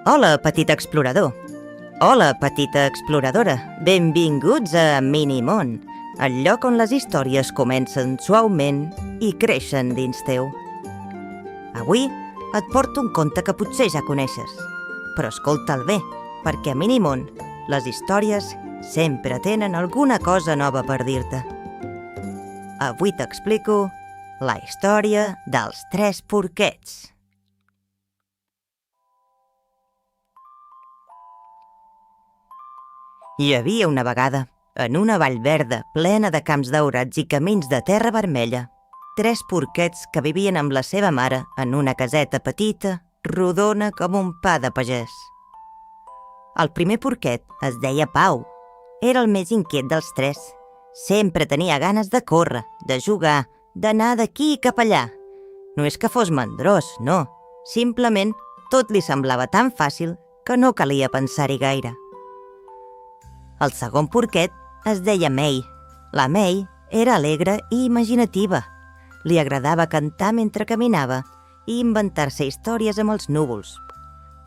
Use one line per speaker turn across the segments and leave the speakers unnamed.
Hola, petit explorador. Hola, petita exploradora. Benvinguts a Minimón, el lloc on les històries comencen suaument i creixen dins teu. Avui et porto un conte que potser ja coneixes, però escolta'l bé, perquè a Minimón les històries sempre tenen alguna cosa nova per dir-te. Avui t'explico la història dels 3 porquets. Hi havia una vegada, en una vall verda plena de camps daurats i camins de terra vermella, 3 porquets que vivien amb la seva mare en una caseta petita, rodona com un pa de pagès. El primer porquet es deia Pau. Era el més inquiet dels 3. Sempre tenia ganes de córrer, de jugar, d'anar d'aquí cap allà. No és que fos mandrós, no. Simplement tot li semblava tan fàcil que no calia pensar-hi gaire. El segon porquet es deia May. La May era alegre i imaginativa. Li agradava cantar mentre caminava i inventar-se històries amb els núvols.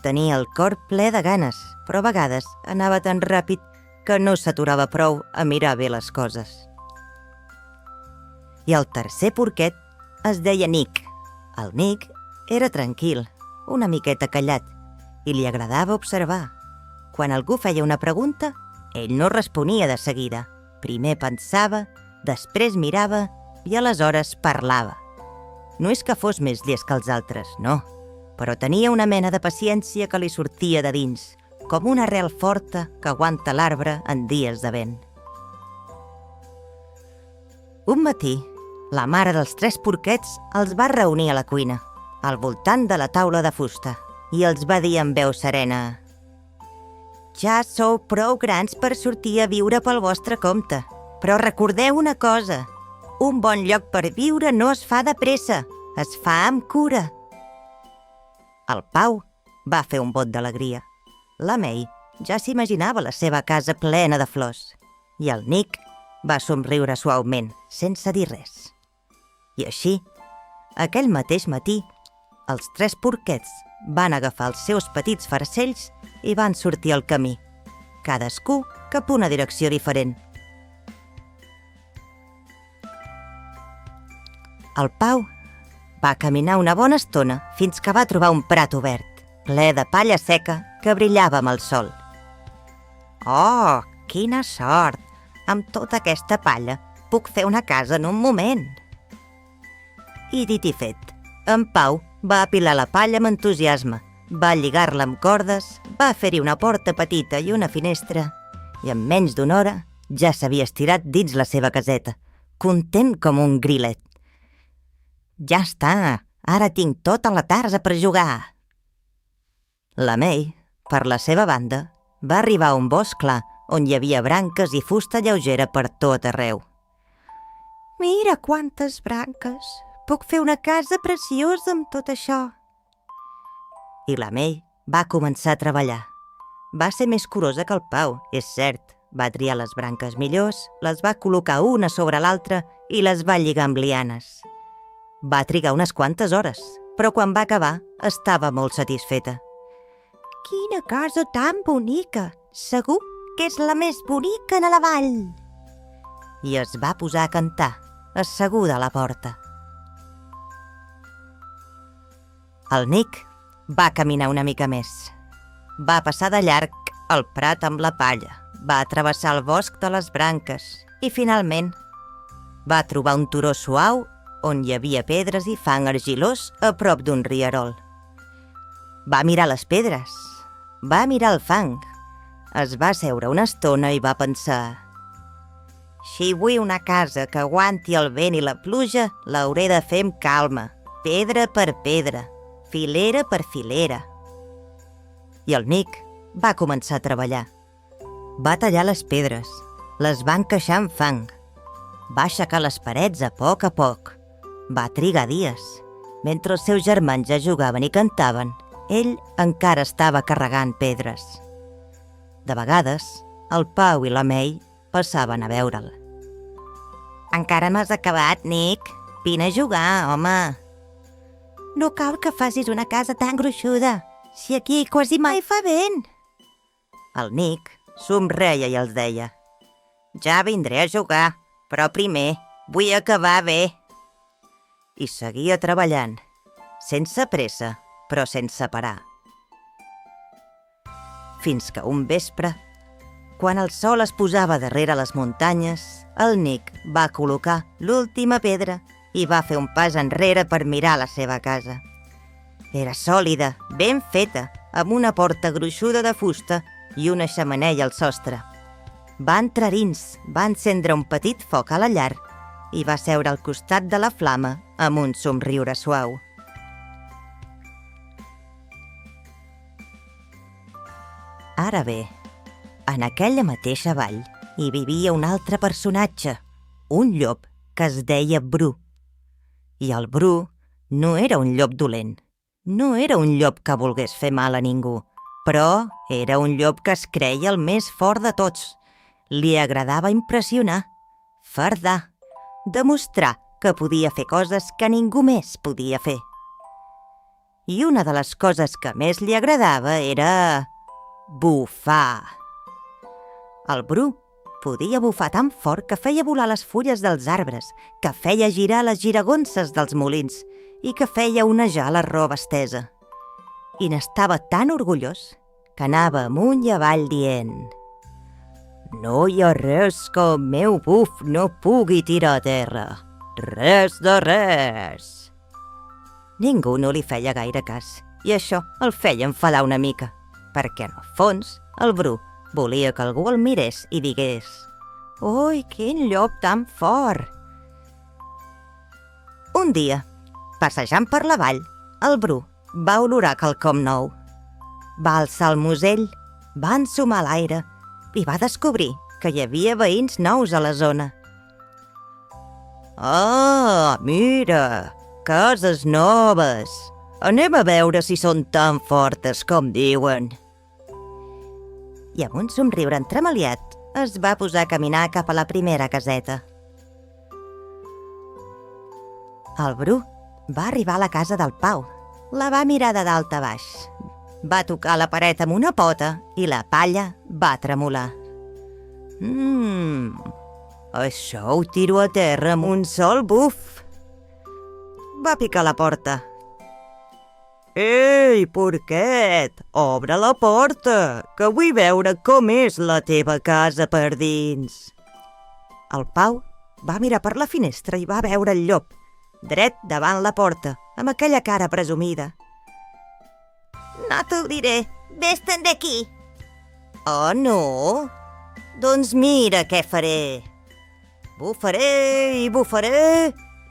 Tenia el cor ple de ganes, però a vegades anava tan ràpid que no s'aturava prou a mirar bé les coses. I el tercer porquet es deia Nick. El Nick era tranquil, una miqueta callat, i li agradava observar. Quan algú feia una pregunta, ell no responia de seguida. Primer pensava, després mirava i aleshores parlava. No és que fos més llest que els altres, no, però tenia una mena de paciència que li sortia de dins, com una arrel forta que aguanta l'arbre en dies de vent. Un matí, la mare dels 3 porquets els va reunir a la cuina, al voltant de la taula de fusta, i els va dir amb veu serena: «Ja sou prou grans per sortir a viure pel vostre compte, però recordeu una cosa, un bon lloc per viure no es fa de pressa, es fa amb cura». El Pau va fer un bot d'alegria. La May ja s'imaginava la seva casa plena de flors, i el Nick va somriure suaument, sense dir res. I així, aquell mateix matí, els 3 porquets van agafar els seus petits farcells i van sortir al camí, cadascú cap a una direcció diferent. El Pau va caminar una bona estona fins que va trobar un prat obert, ple de palla seca que brillava amb el sol. «Oh, quina sort! Amb tota aquesta palla puc fer una casa en un moment!» I dit i fet, en Pau va apilar la palla amb entusiasme, va lligar-la amb cordes, va fer-hi una porta petita i una finestra, i en menys d'una hora ja s'havia estirat dins la seva caseta, content com un grilet. «Ja està! Ara tinc tota la tarda per jugar!» La May, per la seva banda, va arribar a un bosc clar on hi havia branques i fusta lleugera per tot arreu. «Mira quantes branques! Puc fer una casa preciosa amb tot això!» I la May va començar a treballar. Va ser més curosa que el Pau, és cert. Va triar les branques millors, les va col·locar una sobre l'altra i les va lligar amb lianes. Va trigar unes quantes hores, però quan va acabar estava molt satisfeta. «Quina casa tan bonica! Segur que és la més bonica de la vall!» I es va posar a cantar, asseguda a la porta. El Nick va caminar una mica més. Va passar de llarg el prat amb la palla, va travessar el bosc de les branques i, finalment, va trobar un turó suau on hi havia pedres i fang argilós a prop d'un rierol. Va mirar les pedres, va mirar el fang, es va seure una estona i va pensar: «Si vull una casa que aguanti el vent i la pluja, l'hauré de fer amb calma, pedra per pedra, filera per filera». I el Nick va començar a treballar. Va tallar les pedres, les va encaixar en fang, va aixecar les parets a poc. Va trigar dies. Mentre els seus germans ja jugaven i cantaven, ell encara estava carregant pedres. De vegades, el Pau i la May passaven a veure'l. «Encara no has acabat, Nick? Vine a jugar, home!» «No cal que facis una casa tan gruixuda. Si aquí quasi mai fa vent. El Nick somreia i els deia: ja vindré a jugar, però primer vull acabar bé. I seguia treballant, sense pressa, però sense parar. Fins que un vespre, quan el sol es posava darrere les muntanyes, el Nick va col·locar l'última pedra i va fer un pas enrere per mirar la seva casa. Era sòlida, ben feta, amb una porta gruixuda de fusta i una xemeneia al sostre. Va entrar dins, va encendre un petit foc a la llar i va seure al costat de la flama amb un somriure suau. Ara bé, en aquella mateixa vall hi vivia un altre personatge, un llop que es deia Bru. I el Bru no era un llop dolent, no era un llop que volgués fer mal a ningú, però era un llop que es creia el més fort de tots. Li agradava impressionar, fardar, demostrar que podia fer coses que ningú més podia fer. I una de les coses que més li agradava era bufar. El Bru podia bufar tan fort que feia volar les fulles dels arbres, que feia girar les giragonses dels molins i que feia onejar la roba estesa. I n'estava tan orgullós que anava amunt i avall dient: no hi ha res que el meu buf no pugui tirar a terra. Res de res. Ningú no li feia gaire cas i això el feia enfadar una mica, perquè en el fons el Bru volia que algú el mirés i digués: ui, quin llop tan fort! Un dia, passejant per la vall, el Bru va olorar quelcom nou. Va alçar el musell, va ensumar l'aire i va descobrir que hi havia veïns nous a la zona. Ah, mira, cases noves! Anem a veure si són tan fortes com diuen. I amb un somriure entremaliat es va posar a caminar cap a la primera caseta. El Bru va arribar a la casa del Pau. La va mirar de dalt a baix. Va tocar la paret amb una pota i la palla va tremolar. Això ho tiro a terra amb un sol buf. Va picar la porta. Ei, porquet, obre la porta, que vull veure com és la teva casa per dins. El Pau va mirar per la finestra i va veure el llop, dret davant la porta, amb aquella cara presumida. No t'ho diré, vés-te'n d'aquí. Oh, no? Doncs mira què faré. Bufaré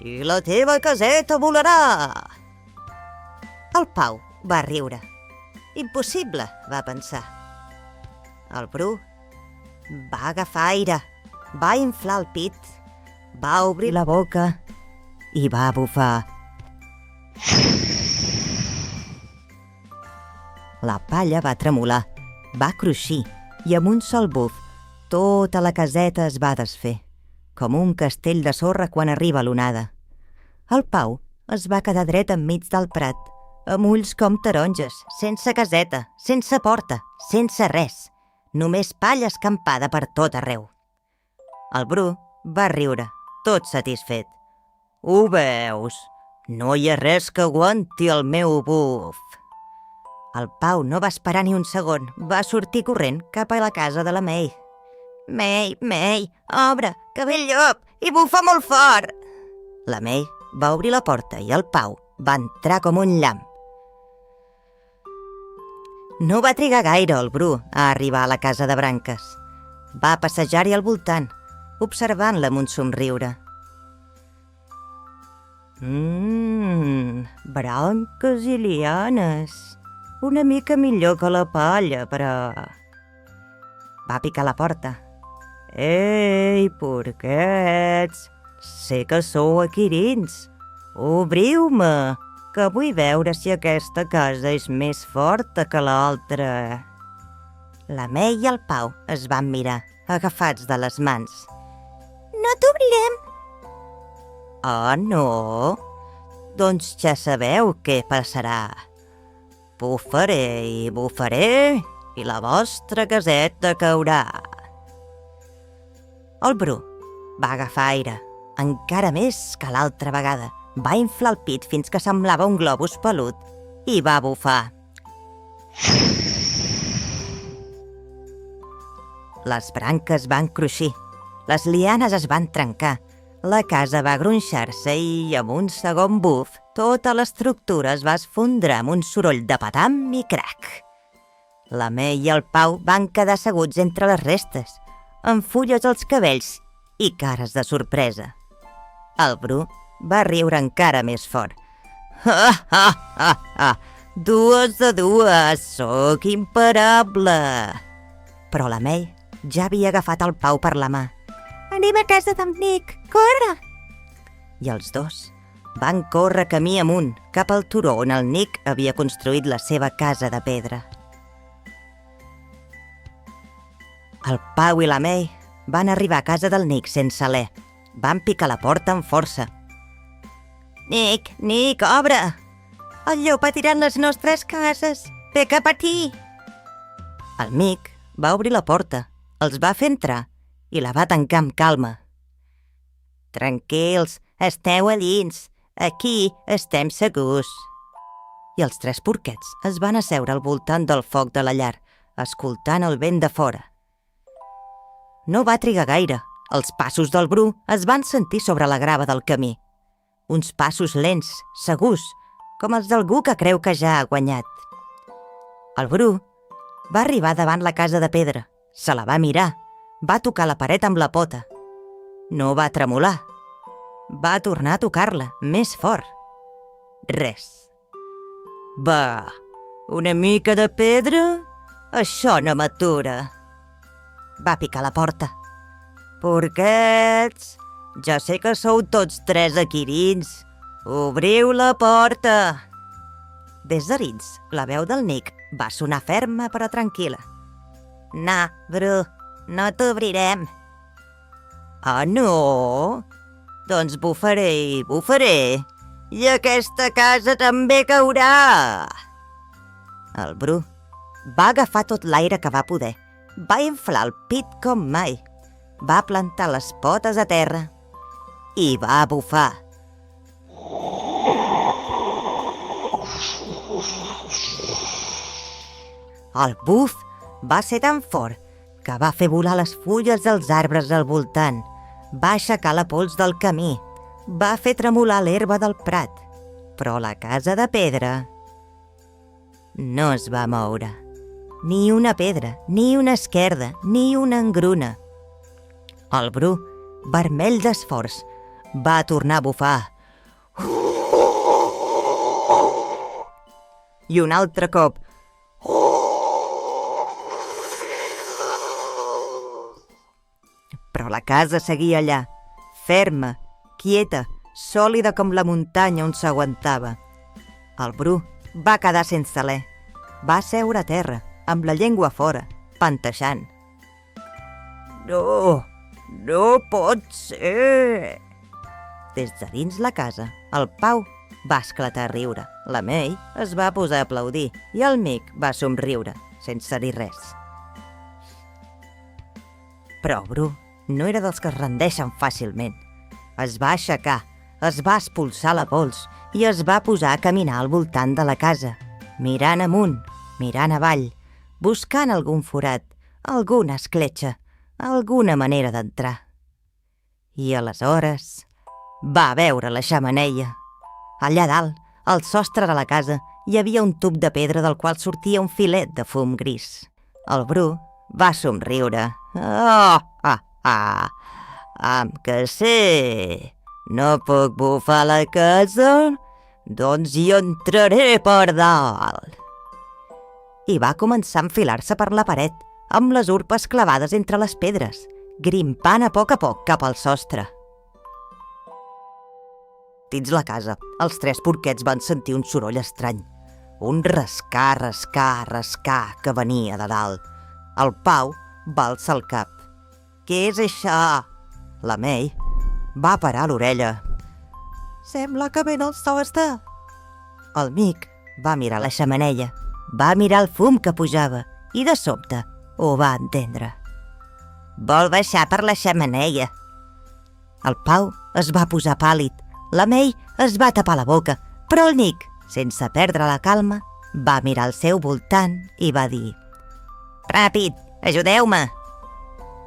i la teva caseta volarà. El Pau va riure. Impossible, va pensar. El Bru va agafar aire, va inflar el pit, va obrir la boca i va bufar. La palla va tremolar, va cruixir i amb un sol buf tota la caseta es va desfer, com un castell de sorra quan arriba l'onada. El Pau es va quedar dret enmig del prat, amb ulls com taronges, sense caseta, sense porta, sense res, només palla escampada per tot arreu. El Bru va riure, tot satisfet. Ho veus? No hi ha res que aguanti el meu buf. El Pau no va esperar ni un segon, va sortir corrent cap a la casa de la May. May, obre, que ve el llop i bufa molt fort. La May va obrir la porta i el Pau va entrar com un llamp. No va trigar gaire el Bru a arribar a la casa de branques. Va passejar-hi al voltant, observant-la amb un somriure. Branques i lianes. Una mica millor que la palla, però... Va picar la porta. Ei, porquets, sé que sou aquí dins. Obriu-me, que vull veure si aquesta casa és més forta que l'altra. La May i el Pau es van mirar, agafats de les mans. No t'obrirem. Oh, no? Doncs ja sabeu què passarà. Bufaré i bufaré i la vostra caseta caurà. El Bru va agafar aire, encara més que l'altra vegada. Va inflar el pit fins que semblava un globus pelut i va bufar. Les branques van cruixir, les lianes es van trencar, la casa va gronxar-se i, amb un segon buf, tota l'estructura es va esfondrar amb un soroll de patam i crac. La May i el Pau van quedar asseguts entre les restes, amb fulles als cabells i cares de sorpresa. El Bru va riure encara més fort. Ha! Dues de dues, sóc imparable! Però la May ja havia agafat el Pau per la mà. Anem a casa d'en Nick, corre! I els dos van córrer camí amunt, cap al turó on el Nick havia construït la seva casa de pedra. El Pau i la May van arribar a casa del Nick sense alè. Van picar la porta amb força. Nick, obre! El llop ha tirat les nostres cases. Ve cap aquí! El Nick va obrir la porta, els va fer entrar i la va tancar amb calma. Tranquils, esteu a dins. Aquí estem segurs. I els tres porquets es van asseure al voltant del foc de la llar, escoltant el vent de fora. No va trigar gaire. Els passos del Bru es van sentir sobre la grava del camí. Uns passos lents, segurs, com els d'algú que creu que ja ha guanyat. El Bru va arribar davant la casa de pedra, se la va mirar, va tocar la paret amb la pota. No va tremolar. Va tornar a tocar-la, més fort. Res. Va, una mica de pedra? Això no m'atura. Va picar la porta. Porquets, ja sé que sou tots tres aquí dins. Obriu la porta! Des de dins, la veu del Nick va sonar ferma però tranquil·la. No, Bru, no t'obrirem. Ah, no? Doncs bufaré i bufaré, i aquesta casa també caurà. El Bru va agafar tot l'aire que va poder, va inflar el pit com mai, va plantar les potes a terra i va bufar. El buf va ser tan fort que va fer volar les fulles dels arbres al voltant, va aixecar la pols del camí, va fer tremolar l'herba del prat, però la casa de pedra no es va moure. Ni una pedra, ni una esquerda, ni una engruna. El Bru, vermell d'esforç, va tornar a bufar. I un altre cop. Però la casa seguia allà, ferma, quieta, sòlida com la muntanya on s'aguantava. El Bru va quedar sense alè. Va seure a terra, amb la llengua fora, panteixant. No pot ser! Des de dins la casa, el Pau va esclatar a riure, la May es va posar a aplaudir i el Mick va somriure, sense dir res. Però Bru no era dels que es rendeixen fàcilment. Es va aixecar, es va expulsar la pols i es va posar a caminar al voltant de la casa, mirant amunt, mirant avall, buscant algun forat, alguna escletxa, alguna manera d'entrar. I aleshores va veure la xemeneia. Allà dalt, al sostre de la casa, hi havia un tub de pedra del qual sortia un filet de fum gris. El Bru va somriure. Amb que sé! No puc bufar la casa? Doncs hi entraré per dalt. I va començar a enfilar-se per la paret, amb les urpes clavades entre les pedres, grimpant a poc cap al sostre. Dins la casa, els tres porquets van sentir un soroll estrany. Un rascar, rascar, rascar que venia de dalt. El Pau va alçar el cap. Què és això? La May va parar l'orella. Sembla que ven el sostre. El Mick va mirar la xemeneia. va mirar el fum que pujava i de sobte ho va entendre. Vol baixar per la xemeneia. El Pau es va posar pàl·lid, la May es va tapar la boca, però el Nick, sense perdre la calma, va mirar al seu voltant i va dir: «Ràpid, ajudeu-me!»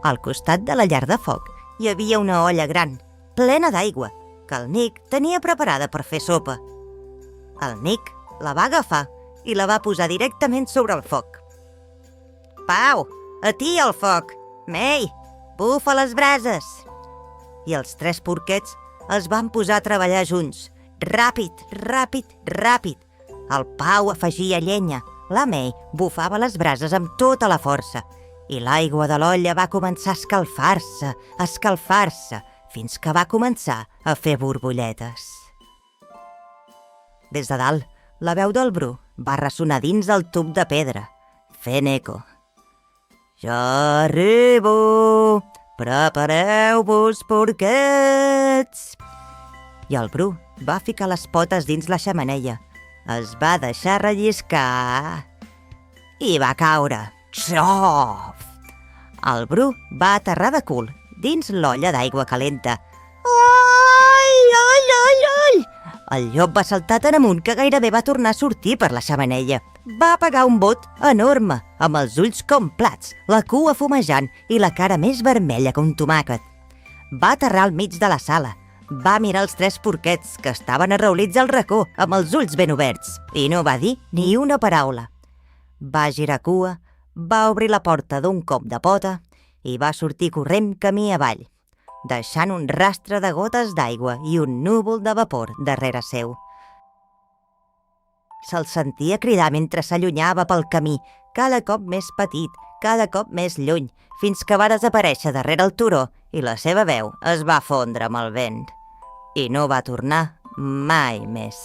Al costat de la llar de foc hi havia una olla gran, plena d'aigua, que el Nick tenia preparada per fer sopa. El Nick la va agafar i la va posar directament sobre el foc. «Pau, atia el foc! May, bufa les brases!» I els 3 porquets es van posar a treballar junts. Ràpid, ràpid, ràpid. El Pau afegia llenya, la May bufava les brases amb tota la força i l'aigua de l'olla va començar a escalfar-se, fins que va començar a fer borbolletes. Des de dalt, la veu del Bru va ressonar dins el tub de pedra, fent eco. «Ja arribo! Prepareu-vos, porquets!» I el Bru va ficar les potes dins la xemeneia, es va deixar relliscar i va caure. Xof! El Bru va aterrar de cul dins l'olla d'aigua calenta. Ai, ai, ai, ai! El llop va saltar tan amunt que gairebé va tornar a sortir per la xemeneia. Va pegar un bot enorme, amb els ulls com plats, la cua fumejant i la cara més vermella que un tomàquet. Va aterrar al mig de la sala. Va mirar els 3 porquets, que estaven arraulits al racó, amb els ulls ben oberts, i no va dir ni una paraula. Va girar cua, va obrir la porta d'un cop de pota i va sortir corrent camí avall, deixant un rastre de gotes d'aigua i un núvol de vapor darrere seu. Se'l sentia cridar mentre s'allunyava pel camí, cada cop més petit, cada cop més lluny, fins que va desaparèixer darrere el turó i la seva veu es va fondre amb el vent. I no va tornar mai més.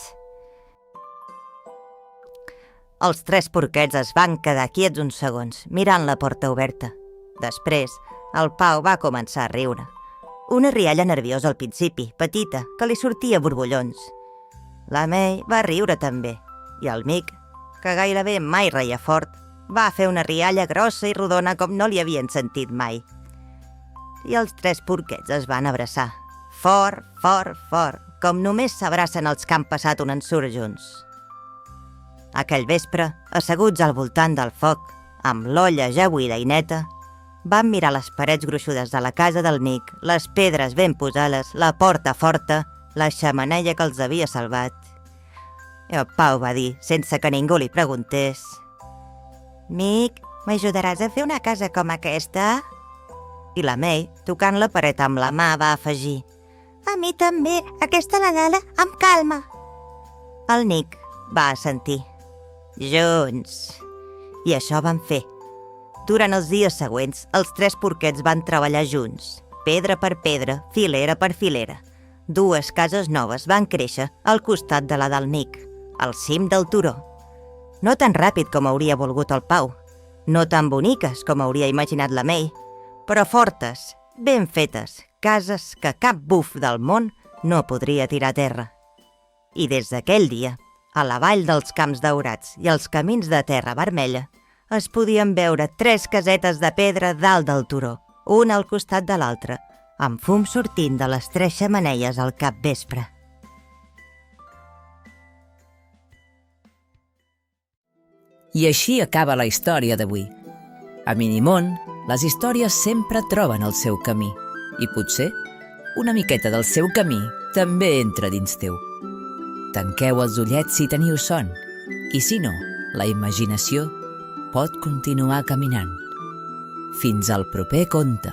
Els 3 porquets es van quedar quiets uns segons, mirant la porta oberta. Després, el Pau va començar a riure. Una rialla nerviosa al principi, petita, que li sortia borbollons. La May va riure també, i el Mick, que gairebé mai reia fort, va fer una rialla grossa i rodona com no li havien sentit mai. I els 3 porquets es van abraçar, fort, fort, fort, com només s'abracen els que han passat un ensurt junts. Aquell vespre, asseguts al voltant del foc, amb l'olla ja buida i neta, van mirar les parets gruixudes de la casa del Nick, les pedres ben posades, la porta forta, la xemeneia que els havia salvat. I el Pau va dir, sense que ningú li preguntés: «Mick, m'ajudaràs a fer una casa com aquesta?» I la May, tocant la paret amb la mà, va afegir: «A mi també, aquesta vegada amb calma». El Nick va assentir. Junts. I això van fer. Durant els dies següents, els 3 porquets van treballar junts, pedra per pedra, filera per filera. 2 cases noves van créixer al costat de la del Nick, al cim del turó. No tan ràpid com hauria volgut el Pau, no tan boniques com hauria imaginat la May, però fortes, ben fetes, cases que cap buf del món no podria tirar a terra. I des d'aquell dia, a la vall dels Camps Daurats i als camins de terra vermella, es podien veure 3 casetes de pedra dalt del turó, una al costat de l'altra, amb fum sortint de les 3 xemeneies al capvespre.
I així acaba la història d'avui. A Minimón, les històries sempre troben el seu camí i potser una miqueta del seu camí també entra dins teu. Tanqueu els ullets si teniu son i si no, la imaginació pot continuar caminant. Fins al proper conte.